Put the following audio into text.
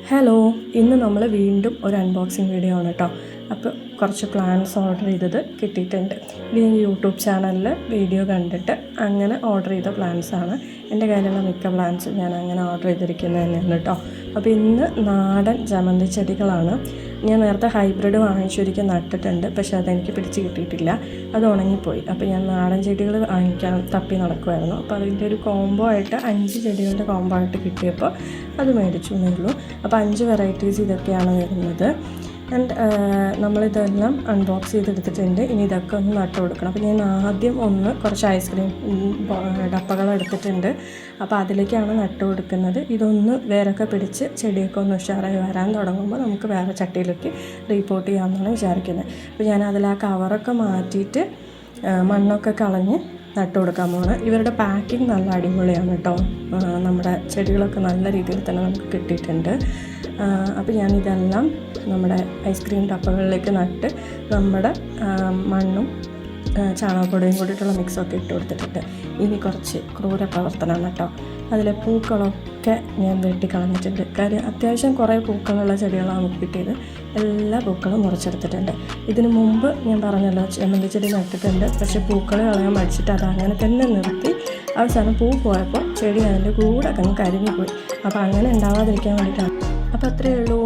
Hello, ഇന്ന് നമ്മൾ വീണ്ടും ഒരു അൺബോക്സിങ് വീഡിയോ ആണ് കേട്ടോ. അപ്പോൾ കുറച്ച് പ്ലാന്റ്സ് ഓർഡർ ചെയ്തത് കിട്ടിയിട്ടുണ്ട്. ഇത് ഞാൻ യൂട്യൂബ് ചാനലിൽ വീഡിയോ കണ്ടിട്ട് അങ്ങനെ ഓർഡർ ചെയ്ത പ്ലാന്റ്സാണ്. എൻ്റെ കയ്യിലുള്ള മിക്ക പ്ലാന്റ്സും ഞാൻ അങ്ങനെ ഓർഡർ ചെയ്തിരിക്കുന്നത് തന്നെയാണ് കേട്ടോ. അപ്പോൾ ഇന്ന് നാടൻ ജമന്തി ചെടികളാണ്. ഞാൻ നേരത്തെ ഹൈബ്രിഡ് വാങ്ങിച്ചൊരിക്കൽ നട്ടിട്ടുണ്ട്, പക്ഷേ അതെനിക്ക് പിടിച്ച് കിട്ടിയിട്ടില്ല, അത് ഉണങ്ങിപ്പോയി. അപ്പോൾ ഞാൻ നാടൻ ചെടികൾ വാങ്ങിക്കാൻ തപ്പി നടക്കുമായിരുന്നു. അപ്പോൾ അതിൻ്റെ ഒരു കോംബോ ആയിട്ട് 5 ചെടികളുടെ കോംബോ ആയിട്ട് കിട്ടിയപ്പോൾ അത് മേടിച്ചു എന്നേ ഉള്ളൂ. അപ്പോൾ 5 വെറൈറ്റീസ് ഇതൊക്കെയാണ് വരുന്നത്. ആൻഡ് നമ്മളിതെല്ലാം അൺബോക്സ് ചെയ്തെടുത്തിട്ടുണ്ട്. ഇനി ഇതൊക്കെ ഒന്ന് നട്ടു കൊടുക്കണം. അപ്പോൾ ഞാൻ ആദ്യം കുറച്ച് ഐസ്ക്രീം ഡപ്പകൾ എടുത്തിട്ടുണ്ട്. അപ്പോൾ അതിലേക്കാണ് നട്ടു കൊടുക്കുന്നത്. ഇതൊന്ന് വേരൊക്കെ പിടിച്ച് ചെടിയൊക്കെ ഒന്ന് ഉഷാറായി വരാൻ തുടങ്ങുമ്പോൾ നമുക്ക് വേറെ ചട്ടിയിലേക്ക് റീപോർട്ട് ചെയ്യാമെന്നാണ് വിചാരിക്കുന്നത്. അപ്പോൾ ഞാൻ അതിൽ ആ കവറൊക്കെ മാറ്റിയിട്ട് മണ്ണൊക്കെ കളഞ്ഞ് നട്ടു കൊടുക്കാൻ പോകണം. ഇവരുടെ പാക്കിങ് നല്ല അടിപൊളിയാണ് കേട്ടോ. നമ്മുടെ ചെടികളൊക്കെ നല്ല രീതിയിൽ തന്നെ നമുക്ക് കിട്ടിയിട്ടുണ്ട്. അപ്പോൾ ഞാനിതെല്ലാം നമ്മുടെ ഐസ്ക്രീം ഡപ്പകളിലേക്ക് നട്ട് നമ്മുടെ മണ്ണും ചാണകപ്പൊടിയും കൂടിയിട്ടുള്ള മിക്സൊക്കെ ഇട്ട് കൊടുത്തിട്ടുണ്ട്. ഇനി കുറച്ച് ക്രൂര പ്രവർത്തനമാണ് കേട്ടോ. അതിലെ പൂക്കളൊക്കെ ഞാൻ വെട്ടിക്കളഞ്ഞിട്ടുണ്ട്. കാര്യം അത്യാവശ്യം കുറേ പൂക്കളുള്ള ചെടികളാണ് നമുക്ക് കിട്ടിയത്. എല്ലാ പൂക്കളും മുറിച്ചെടുത്തിട്ടുണ്ട്. ഇതിന് മുമ്പ് ഞാൻ പറഞ്ഞല്ലോ ജമന്തി ചെടി നട്ടിട്ടുണ്ട്, പക്ഷേ പൂക്കൾ കളയാൻ മടിച്ചിട്ട് അത് അങ്ങനെ തന്നെ നിർത്തി. അവസാനം പൂ പോയപ്പോൾ ചെടി അതിൻ്റെ കൂടെ അങ്ങ് കരിഞ്ഞു പോയി. അപ്പോൾ അങ്ങനെ ഉണ്ടാവാതിരിക്കാൻ വേണ്ടിയിട്ടാണ്. അപ്പോൾ അത്രയേ ഉള്ളൂ.